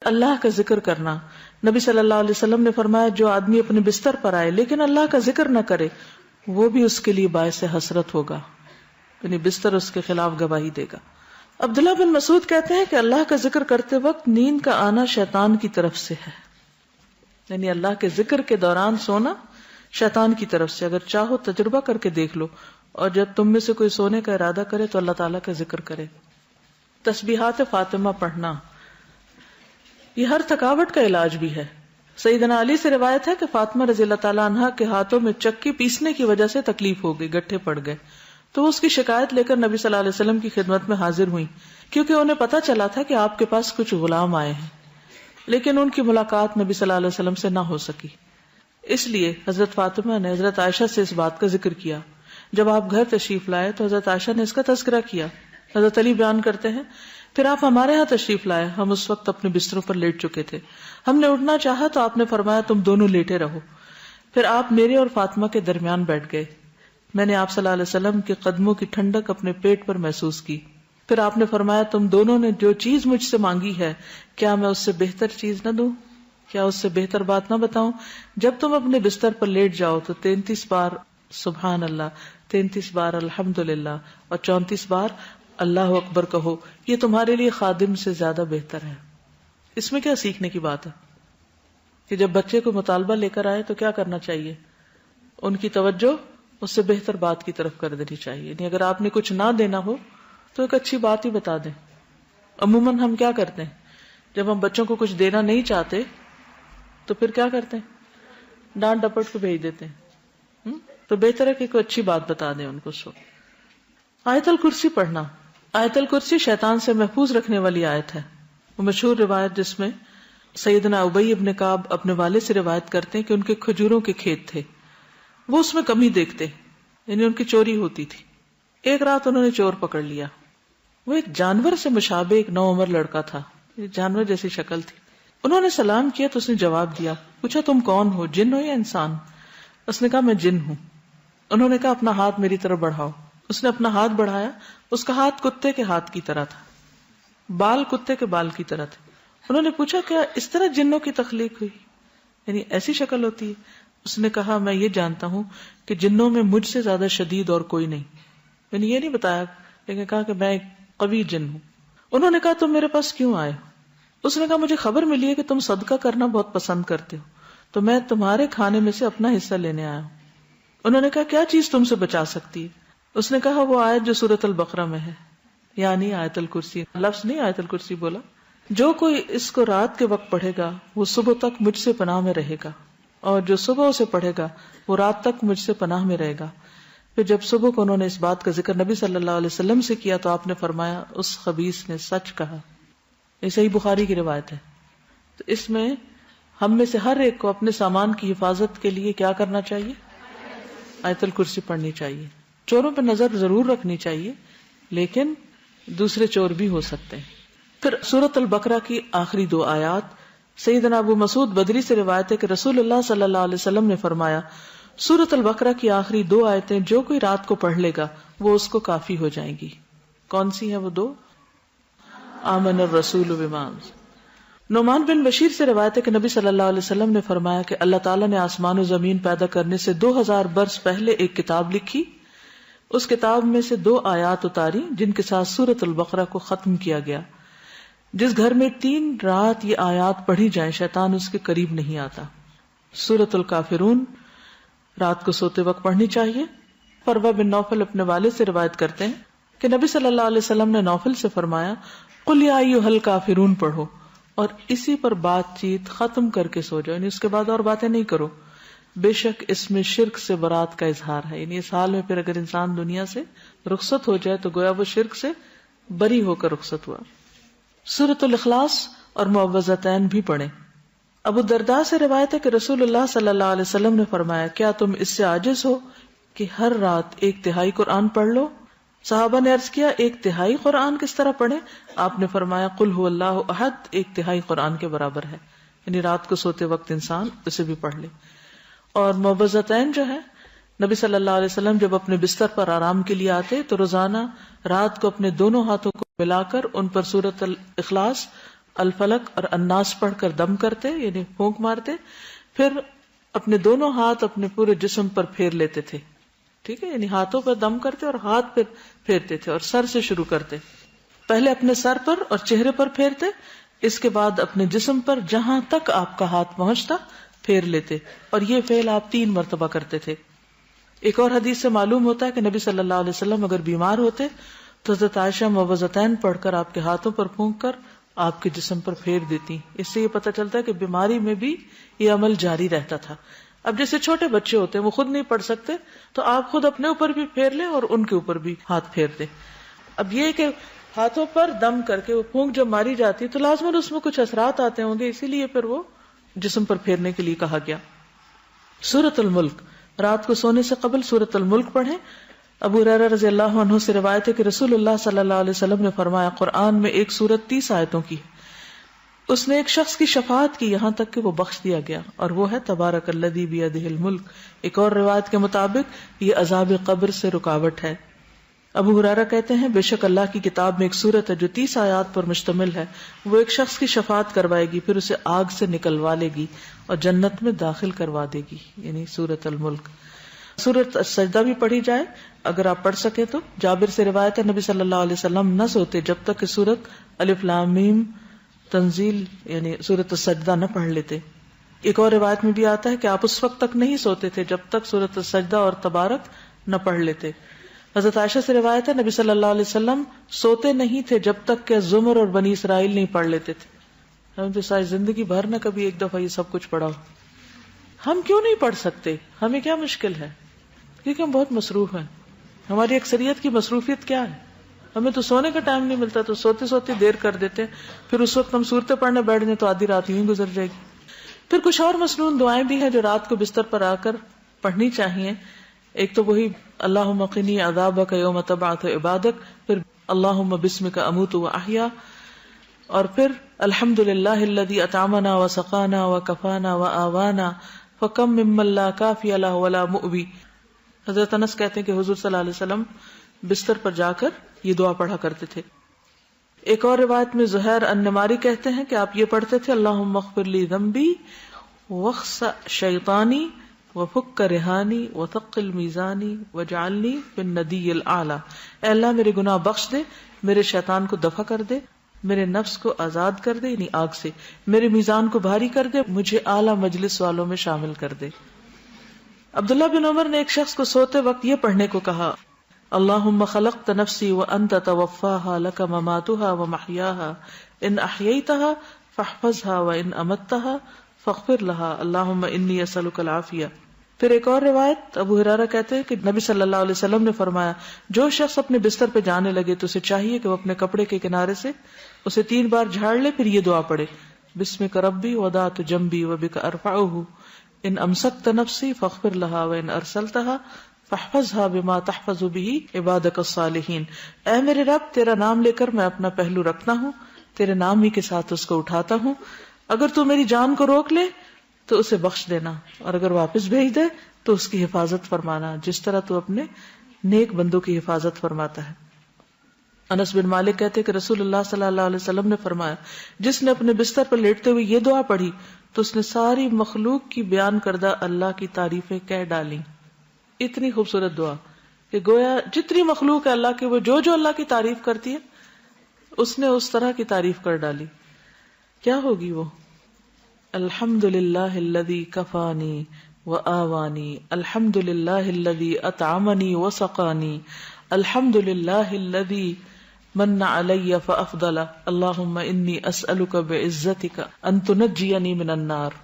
اللہ کا ذکر کرنا. نبی صلی اللہ علیہ وسلم نے فرمایا جو آدمی اپنے بستر پر آئے لیکن اللہ کا ذکر نہ کرے وہ بھی اس کے لیے باعث حسرت ہوگا، یعنی بستر اس کے خلاف گواہی دے گا. عبداللہ بن مسعود کہتے ہیں کہ اللہ کا ذکر کرتے وقت نیند کا آنا شیطان کی طرف سے ہے، یعنی اللہ کے ذکر کے دوران سونا شیطان کی طرف سے. اگر چاہو تجربہ کر کے دیکھ لو، اور جب تم میں سے کوئی سونے کا ارادہ کرے تو اللہ تعالیٰ کا ذکر کرے. تسبیحات فاطمہ پڑھنا یہ ہر تھکاوٹ کا علاج بھی ہے. سیدنا علی سے روایت ہے کہ فاطمہ رضی اللہ تعالیٰ عنہا کے ہاتھوں میں چکی پیسنے کی وجہ سے تکلیف ہو گئی، گٹھے پڑ گئے، تو وہ اس کی شکایت لے کر نبی صلی اللہ علیہ وسلم کی خدمت میں حاضر ہوئی، کیونکہ انہیں پتا چلا تھا کہ آپ کے پاس کچھ غلام آئے ہیں، لیکن ان کی ملاقات نبی صلی اللہ علیہ وسلم سے نہ ہو سکی. اس لیے حضرت فاطمہ نے حضرت عائشہ سے اس بات کا ذکر کیا. جب آپ گھر تشریف لائے تو حضرت عائشہ نے اس کا تذکرہ کیا. حضرت علی بیان کرتے ہیں پھر آپ ہمارے ہاں تشریف لائے، ہم اس وقت اپنے بستروں پر لیٹ چکے تھے، ہم نے اٹھنا چاہا تو آپ نے فرمایا تم دونوں لیٹے رہو. پھر آپ میرے اور فاطمہ کے درمیان بیٹھ گئے. میں نے آپ صلی اللہ علیہ وسلم کے قدموں کی ٹھنڈک اپنے پیٹ پر محسوس کی. پھر آپ نے فرمایا تم دونوں نے جو چیز مجھ سے مانگی ہے کیا میں اس سے بہتر چیز نہ دوں، کیا اس سے بہتر بات نہ بتاؤں؟ جب تم اپنے بستر پر لیٹ جاؤ تو 33 بار سبحان اللہ، 33 بار الحمدللہ اور 34 بار اللہ اکبر کہو، یہ تمہارے لیے خادم سے زیادہ بہتر ہے. اس میں کیا سیکھنے کی بات ہے کہ جب بچے کو مطالبہ لے کر آئے تو کیا کرنا چاہیے؟ ان کی توجہ اس سے بہتر بات کی طرف کر دینی چاہیے. یعنی اگر آپ نے کچھ نہ دینا ہو تو ایک اچھی بات ہی بتا دیں. عموماً ہم کیا کرتے ہیں جب ہم بچوں کو کچھ دینا نہیں چاہتے تو پھر کیا کرتے ہیں؟ ڈانٹ ڈپٹ کو بھیج دیتے ہیں. تو بہتر ہے کہ کوئی اچھی بات بتا دیں ان کو. آیت الکرسی پڑھنا. آیت الکرسی شیطان سے محفوظ رکھنے والی آیت ہے. وہ مشہور روایت جس میں سیدنا ابی ابن کعب اپنے والد سے روایت کرتے ہیں کہ ان کے کھجوروں کے کھیت تھے، وہ اس میں کمی دیکھتے، یعنی ان کی چوری ہوتی تھی. ایک رات انہوں نے چور پکڑ لیا. وہ ایک جانور سے مشابہ ایک نوعمر لڑکا تھا، جانور جیسی شکل تھی. انہوں نے سلام کیا تو اس نے جواب دیا. پوچھا تم کون ہو، جن ہو یا انسان؟ اس نے کہا میں جن ہوں. انہوں نے کہا اپنا ہاتھ میری طرف بڑھاؤ. اس نے اپنا ہاتھ بڑھایا. اس کا ہاتھ کتے کے ہاتھ کی طرح تھا، بال کتے کے بال کی طرح تھے. انہوں نے پوچھا کیا اس طرح جنوں کی تخلیق ہوئی، یعنی ایسی شکل ہوتی ہے؟ اس نے کہا میں یہ جانتا ہوں کہ جنوں میں مجھ سے زیادہ شدید اور کوئی نہیں. یعنی یہ نہیں بتایا لیکن کہا کہ میں ایک قوی جن ہوں. انہوں نے کہا تم میرے پاس کیوں آئے ہو؟ اس نے کہا مجھے خبر ملی ہے کہ تم صدقہ کرنا بہت پسند کرتے ہو تو میں تمہارے کھانے میں سے اپنا حصہ لینے آیا ہوں. انہوں نے کہا کیا چیز تم سے بچا سکتی ہے؟ اس نے کہا وہ آیت جو سورۃ البقرہ میں ہے، یعنی آیت الکرسی. لفظ نہیں آیت الکرسی بولا. جو کوئی اس کو رات کے وقت پڑھے گا وہ صبح تک مجھ سے پناہ میں رہے گا، اور جو صبح اسے پڑھے گا وہ رات تک مجھ سے پناہ میں رہے گا. پھر جب صبح کو انہوں نے اس بات کا ذکر نبی صلی اللہ علیہ وسلم سے کیا تو آپ نے فرمایا اس خبیث نے سچ کہا. یہ صحیح بخاری کی روایت ہے. تو اس میں ہم میں سے ہر ایک کو اپنے سامان کی حفاظت کے لیے کیا کرنا چاہیے؟ آیت الکرسی پڑھنی چاہیے. چوروں پہ نظر ضرور رکھنی چاہیے لیکن دوسرے چور بھی ہو سکتے ہیں. پھر سورۃ البقرہ کی آخری 2 آیات. سیدنا ابو مسعود بدری سے روایت ہے کہ رسول اللہ صلی اللہ علیہ وسلم نے فرمایا سورۃ البقرہ کی آخری 2 آیتیں جو کوئی رات کو پڑھ لے گا وہ اس کو کافی ہو جائیں گی. کون سی ہیں وہ 2؟ آمن الرسول بما. نعمان بن بشیر سے روایت ہے کہ نبی صلی اللہ علیہ وسلم نے فرمایا کہ اللہ تعالیٰ نے آسمان و زمین پیدا کرنے سے 2000 برس پہلے ایک کتاب لکھی. اس کتاب میں سے 2 آیات اتاری جن کے ساتھ سورۃ البقرہ کو ختم کیا گیا. جس گھر میں 3 رات یہ آیات پڑھی جائیں شیطان اس کے قریب نہیں آتا. سورۃ الکافرون رات کو سوتے وقت پڑھنی چاہیے. فروہ بن نوفل اپنے والد سے روایت کرتے ہیں کہ نبی صلی اللہ علیہ وسلم نے نوفل سے فرمایا قل یا ایھا الکافرون پڑھو اور اسی پر بات چیت ختم کر کے سو جاؤ، یعنی اس کے بعد اور باتیں نہیں کرو. بے شک اس میں شرک سے برات کا اظہار ہے. یعنی اس حال میں پھر اگر انسان دنیا سے رخصت ہو جائے تو گویا وہ شرک سے بری ہو کر رخصت ہوا. سورۃ الاخلاص اور معوذتین بھی پڑھیں. ابو الدرداء سے روایت ہے کہ رسول اللہ صلی اللہ علیہ وسلم نے فرمایا کیا تم اس سے عاجز ہو کہ ہر رات 1/3 قرآن پڑھ لو؟ صحابہ نے عرض کیا 1/3 قرآن کس طرح پڑھیں؟ آپ نے فرمایا قل هو اللہ احد 1/3 قرآن کے برابر ہے. یعنی رات کو سوتے وقت انسان اسے بھی پڑھ لے. اور معوذتین جو ہے نبی صلی اللہ علیہ وسلم جب اپنے بستر پر آرام کے لیے آتے تو روزانہ رات کو اپنے دونوں ہاتھوں کو ملا کر ان پر سورۃ الاخلاص الفلق اور الناس پڑھ کر دم کرتے یعنی پھونک مارتے، پھر اپنے دونوں ہاتھ اپنے پورے جسم پر پھیر لیتے تھے، ٹھیک ہے، یعنی ہاتھوں پر دم کرتے اور ہاتھ پہ پھیرتے تھے، اور سر سے شروع کرتے، پہلے اپنے سر پر اور چہرے پر پھیرتے، اس کے بعد اپنے جسم پر جہاں تک آپ کا ہاتھ پہنچتا پھیر لیتے، اور یہ فعل آپ 3 مرتبہ کرتے تھے۔ ایک اور حدیث سے معلوم ہوتا ہے کہ نبی صلی اللہ علیہ وسلم اگر بیمار ہوتے تو حضرت عائشہ موعظتین پڑھ کر آپ کے ہاتھوں پر پھونک کر آپ کے جسم پر پھیر دیتی۔ اس سے یہ پتہ چلتا ہے کہ بیماری میں بھی یہ عمل جاری رہتا تھا۔ اب جیسے چھوٹے بچے ہوتے ہیں وہ خود نہیں پڑھ سکتے تو آپ خود اپنے اوپر بھی پھیر لیں اور ان کے اوپر بھی ہاتھ پھیر دیں۔ اب یہ کہ ہاتھوں پر دم کر کے وہ پھونک جب ماری جاتی تو لازماً اس میں کچھ اثرات آتے ہوں گے، اسی لیے پھر وہ جسم پر پھیرنے کے لیے کہا گیا۔ سورۃ الملک، رات کو سونے سے قبل سورۃ الملک پڑھیں۔ ابو ہریرہ رضی اللہ عنہ سے روایت ہے کہ رسول اللہ صلی اللہ علیہ وسلم نے فرمایا، قرآن میں ایک سورت 30 آیتوں کی ہے، اس نے ایک شخص کی شفاعت کی یہاں تک کہ وہ بخش دیا گیا، اور وہ ہے تبارک الذی بیدہ الملک۔ ایک اور روایت کے مطابق یہ عذاب قبر سے رکاوٹ ہے۔ ابو ہریرہ کہتے ہیں، بے شک اللہ کی کتاب میں ایک سورت ہے جو 30 آیات پر مشتمل ہے، وہ ایک شخص کی شفاعت کروائے گی، پھر اسے آگ سے نکلوا لے گی اور جنت میں داخل کروا دے گی، یعنی سورۃ الملک۔ سورۃ السجدہ بھی پڑھی جائے اگر آپ پڑھ سکے تو۔ جابر سے روایت ہے نبی صلی اللہ علیہ وسلم نہ سوتے جب تک کہ سورۃ الف لام میم تنزیل یعنی سورۃ السجدہ نہ پڑھ لیتے۔ ایک اور روایت میں بھی آتا ہے کہ آپ اس وقت تک نہیں سوتے تھے جب تک سورۃ السجدہ اور تبارک نہ پڑھ لیتے۔ حضرت عائشہ سے روایت ہے نبی صلی اللہ علیہ وسلم سوتے نہیں تھے جب تک کہ زمر اور بنی اسرائیل نہیں پڑھ لیتے تھے۔ ہم تو ساری زندگی بھر نہ کبھی ایک دفعہ یہ سب کچھ پڑھا ہو۔ ہم کیوں نہیں پڑھ سکتے؟ ہمیں کیا مشکل ہے؟ کیونکہ ہم بہت مصروف ہیں۔ ہماری اکثریت کی مصروفیت کیا ہے؟ ہمیں تو سونے کا ٹائم نہیں ملتا، تو سوتے سوتے دیر کر دیتے ہیں، پھر اس وقت ہم صورتیں پڑھنے بیٹھ جائیں تو آدھی رات یوں گزر جائے گی۔ پھر کچھ اور مسنون دعائیں بھی ہیں جو رات کو بستر پر آ کر پڑھنی چاہیے۔ ایک تو وہی اللہم قنی عذابک یوم تبعث عبادک، پھر اللہم بسمک اموت واحیا، اور پھر الحمدللہ الذی اطعمنا وسقانا وکفانا وآوانا فکم ممن لا کافی لہ ولا مؤوی۔ حضرت انس کہتے ہیں کہ حضور صلی اللہ علیہ وسلم بستر پر جا کر یہ دعا پڑھا کرتے تھے۔ ایک اور روایت میں زہیر النماری کہتے ہیں کہ آپ یہ پڑھتے تھے، اللہم اغفر لی ذنبی واخسأ شیطانی وفک رہانی وثقل میزانی وجعلنی فی الندی الاعلی۔ اے اللہ میرے گناہ بخش دے، میرے شیطان کو دفع کر دے، میرے نفس کو آزاد کر دے یعنی آگ سے، میرے میزان کو بھاری کر دے، مجھے اعلیٰ مجلس والوں میں شامل کر دے۔ عبداللہ بن عمر نے ایک شخص کو سوتے وقت یہ پڑھنے کو کہا، اللہم خلقت نفسی وانت توفاها لک مماتها ومحیاها ان احییتها فاحفظها وان امتها فاغفر لها اللہم انی اسألک العافیہ۔ پھر ایک اور روایت ابو ہریرہ کہتے ہیں کہ نبی صلی اللہ علیہ وسلم نے فرمایا، جو شخص اپنے بستر پہ جانے لگے تو اسے چاہیے کہ وہ اپنے کپڑے کے کنارے سے اسے 3 بار جھاڑ لے، پھر یہ دعا پڑھے، بسمک ربی وضعت جنبی وبک ارفعہ ان امسکت نفسی فاغفر لها وان ارسلتها فاحفظها بما تحفظ به عبادك الصالحین۔ اے میرے رب، تیرا نام لے کر میں اپنا پہلو رکھتا ہوں، تیرے نام ہی کے ساتھ اس کو اٹھاتا ہوں، اگر تو میری جان کو روک لے تو اسے بخش دینا، اور اگر واپس بھیج دے تو اس کی حفاظت فرمانا، جس طرح تو اپنے نیک بندوں کی حفاظت فرماتا ہے۔ انس بن مالک کہتے کہ رسول اللہ صلی اللہ علیہ وسلم نے فرمایا، جس نے اپنے بستر پر لیٹتے ہوئے یہ دعا پڑھی تو اس نے ساری مخلوق کی بیان کردہ اللہ کی تعریفیں کہہ ڈالی۔ اتنی خوبصورت دعا کہ گویا جتنی مخلوق ہے اللہ کی، وہ جو اللہ کی تعریف کرتی ہے اس نے اس طرح کی تعریف کر ڈالی۔ کیا ہوگی وہ؟ الحمدللہ الذی کفانی وآوانی، الحمدللہ الذی اطعمنی وسقانی، الحمدللہ الذی من علی فافضل، اللہم انی اسألک بعزتک ان تنجینی من النار۔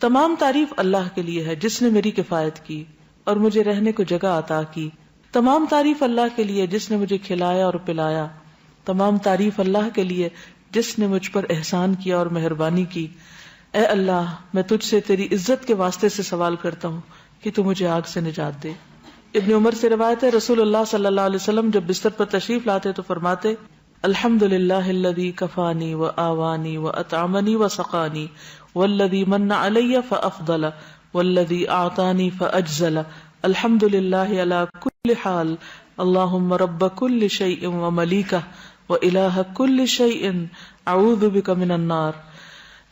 تمام تعریف اللہ کے لیے ہے جس نے میری کفایت کی اور مجھے رہنے کو جگہ عطا کی۔ تمام تعریف اللہ کے لیے جس نے مجھے کھلایا اور پلایا۔ تمام تعریف اللہ کے لیے جس نے مجھ پر احسان کیا اور مہربانی کی۔ اے اللہ، میں تجھ سے تیری عزت کے واسطے سے سوال کرتا ہوں کہ تو مجھے آگ سے نجات دے۔ ابن عمر سے روایت ہے، رسول اللہ صلی اللہ علیہ وسلم جب بستر پر تشریف لاتے تو فرماتے، الحمدللہ الذی کفانی وآوانی واطعمنی وسقانی والذی من علی فافضل والذی اعطانی فاجزل، الحمدللہ علی کل حال، اللہم رب کل شیء وملیکہ وإلہ کل شیء اعوذ بک من النار.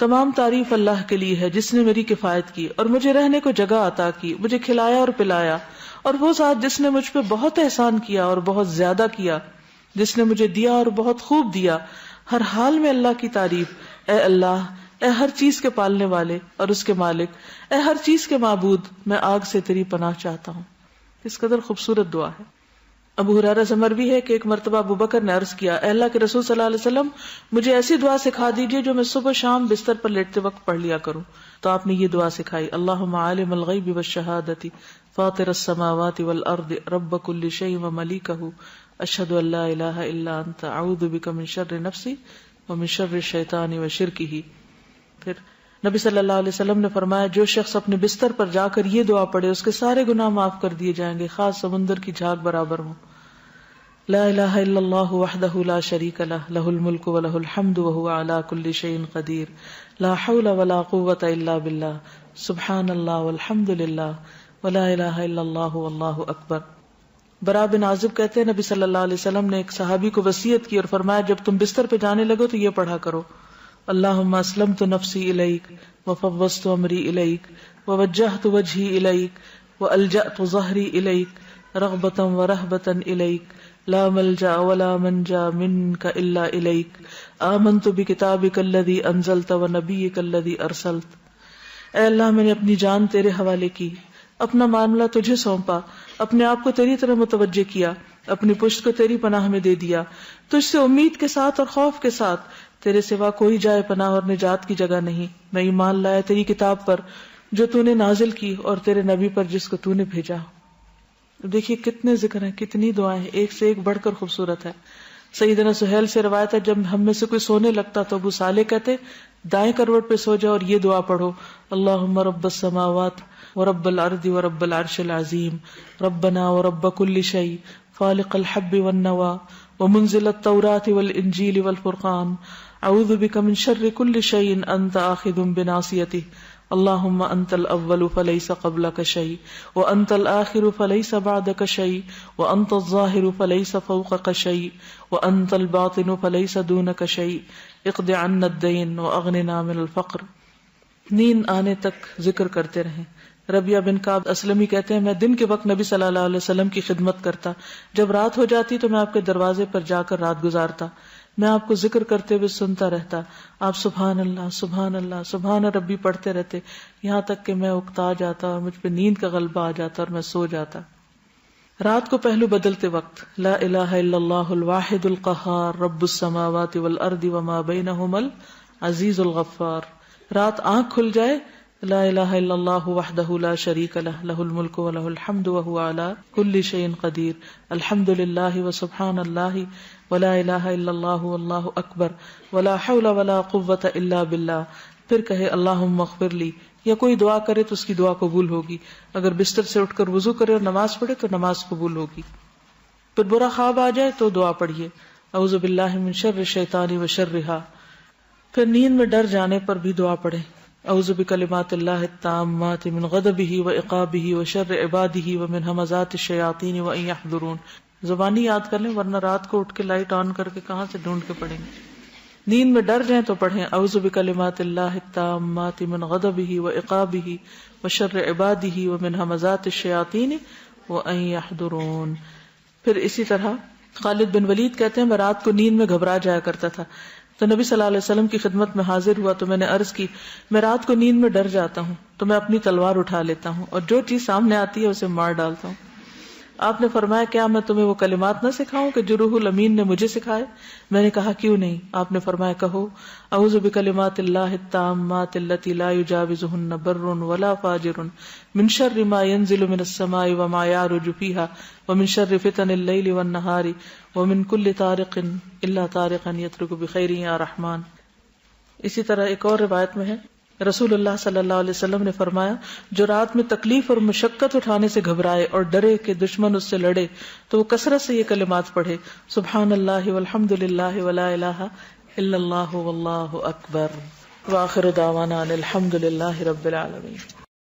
تمام تعریف اللہ کے لیے ہے جس نے میری کفایت کی اور مجھے رہنے کو جگہ عطا کی، مجھے کھلایا اور پلایا، اور وہ ذات جس نے مجھ پہ بہت احسان کیا اور بہت زیادہ کیا، جس نے مجھے دیا اور بہت خوب دیا. ہر حال میں اللہ کی تعریف. اے اللہ، اے ہر چیز کے پالنے والے اور اس کے مالک، اے ہر چیز کے معبود، میں آگ سے تیری پناہ چاہتا ہوں. اس قدر خوبصورت دعا ہے. ابو ہریرہ سے مروی ہے کہ ایک مرتبہ ابو بکر نے عرض کیا، اے اللہ کے رسول صلی اللہ علیہ وسلم، مجھے ایسی دعا سکھا دیجئے جو میں صبح شام بستر پر لیٹتے وقت پڑھ لیا کروں. تو آپ نے یہ دعا سکھائی، اللہم عالم الغیب والشہادۃ فاطر السماوات والارض رب کل شیء وملیکہ اشہد ان لا الہ الا انت اعوذ بک من شر نفسی ومن شر الشیطان وشرکہ. پھر نبی صلی اللہ علیہ وسلم نے فرمایا، جو شخص اپنے بستر پر جا کر یہ دعا پڑھے اس کے سارے گناہ معاف کر دیے جائیں گے، خاص سمندر کی جھاگ برابر ہوں. لا الہ الا اللہ وحدہ لا شریک لہ، لہ الملک ولہ الحمد وہو علی کل شیء قدیر، لا حول ولا قوۃ الا باللہ، سبحان اللہ والحمد للہ ولا الہ الا اللہ واللہ اکبر. براء بن عازب کہتے ہیں نبی صلی اللہ علیہ وسلم نے ایک صحابی کو وصیت کی اور فرمایا، جب تم بستر پہ جانے لگو تو یہ پڑھا کرو، اللہم اسلمت نفسی الیک وفوضت امری الیک ووجہت وجہی الیک والجأت ظہری الیک رغبتا ورہبتا الیک لا ملجا ولا منجا منک الا الیک آمنت بکتابک الذی انزلت ونبیک الذی ارسلت. اے اللہ، میں نے اپنی جان تیرے حوالے کی، اپنا معاملہ تجھے سونپا، اپنے آپ کو تیری طرح متوجہ کیا، اپنی پشت کو تیری پناہ میں دے دیا، تجھ سے امید کے ساتھ اور خوف کے ساتھ، تیرے سوا کوئی جائے پناہ اور نجات کی جگہ نہیں. میں ایمان لایا تیری کتاب پر جو تو نے نازل کی اور تیرے نبی پر جس کو تو نے بھیجا. دیکھیے کتنے ذکر ہیں، کتنی دعائیں ہیں، ایک سے ایک بڑھ کر خوبصورت ہے. سیدنا سہیل سے روایت ہے، جب ہم میں سے کوئی سونے لگتا تو ابو صالح کہتے دائیں کروٹ پہ سو جاؤ اور یہ دعا پڑھو، اللہم رب السماوات ورب الارض ورب العرش العظیم ربنا ورب کل شیء فالق الحب والنوا ومنزل التوراة والانجیل والفرقان اعوذ بک من شر کل شیء انت آخذ بناصیتہ اللہم انت الاول فلیس قبلک شیء وانت الآخر فلیس بعدک شیء وانت الظاہر فلیس فوقک شیء وانت الباطن فلیس دونک شیء اقض عنا الدین واغننا من الفقر. نیند آنے تک ذکر کرتے رہیں. ربیہ بن کعب اسلمی کہتے ہیں، میں دن کے وقت نبی صلی اللہ علیہ وسلم کی خدمت کرتا، جب رات ہو جاتی تو میں آپ کے دروازے پر جا کر رات گزارتا، میں آپ کو ذکر کرتے ہوئے سنتا رہتا، آپ سبحان اللہ سبحان اللہ سبحان ربی پڑھتے رہتے، یہاں تک کہ میں اکتا جاتا اور مجھ پہ نیند کا غلبہ آ جاتا اور میں سو جاتا. رات کو پہلو بدلتے وقت لا الہ الا اللہ الواحد القہار رب السماوات والارض وما بینہما العزیز الغفار. رات آنکھ کھل جائے لا الہ الا اللہ وحدہ لا شریک لہ، لہ الملک ولہ الحمد وہو علی کل شیء قدیر، الحمد للہ وسبحان اللہ ولا الہ الا اللہ واللہ اکبر ولا حول ولا قوۃ الا باللہ. پھر کہے اللہم اغفر لی، یا کوئی دعا کرے تو اس کی دعا قبول ہوگی. اگر بستر سے اٹھ کر وضو کرے اور نماز پڑھے تو نماز قبول ہوگی. پھر برا خواب آ جائے تو دعا پڑھیے، اعوذ باللہ من شر الشیطان وشرہا. پھر نیند میں ڈر جانے پر بھی دعا پڑھے، اعوذ بکلمات اللہ التامات من غضبہ وعقابہ وشر عبادہ ومن ہمزات الشیاطین وان یحضرون. زبانی یاد کر لیں ورنہ رات کو اٹھ کے لائٹ آن کر کے کہاں سے ڈھونڈ کے پڑھیں گے. نیند میں ڈر جائیں تو پڑھیں اعوذ بکلمات اللہ التامات من غضبہ وعقابہ وشر عبادہ ومن ہمزات الشیاطین وان یحضرون. پھر اسی طرح خالد بن ولید کہتے ہیں، میں رات کو نیند میں گھبرا جایا کرتا تھا، تو نبی صلی اللہ علیہ وسلم کی خدمت میں حاضر ہوا تو میں نے عرض کی، میں رات کو نیند میں ڈر جاتا ہوں تو میں اپنی تلوار اٹھا لیتا ہوں اور جو چیز سامنے آتی ہے اسے مار ڈالتا ہوں. آپ نے فرمایا، کیا میں تمہیں وہ کلمات نہ سکھاؤں کہ جو روح الامین نے مجھے سکھائے؟ میں نے کہا کیوں نہیں. آپ نے فرمایا، کہو اعوذ بکلمات اللہ التامات التی لا یجاوزہن بر ولا فاجر من شر ما ينزل من السماء وما يعرج فيها ومن شر فتن اللیل والنہار ومن کل طارق الا طارقا یترک بخیر یا رحمان. اسی طرح ایک اور روایت میں ہے، رسول اللہ صلی اللہ علیہ وسلم نے فرمایا، جو رات میں تکلیف اور مشقت اٹھانے سے گھبرائے اور ڈرے کہ دشمن اس سے لڑے تو وہ کثرت سے یہ کلمات پڑھے، سبحان اللہ والحمد للہ ولا الہ الا اللہ واللہ اکبر. وآخر دعوانا ان الحمد للہ رب العالمین.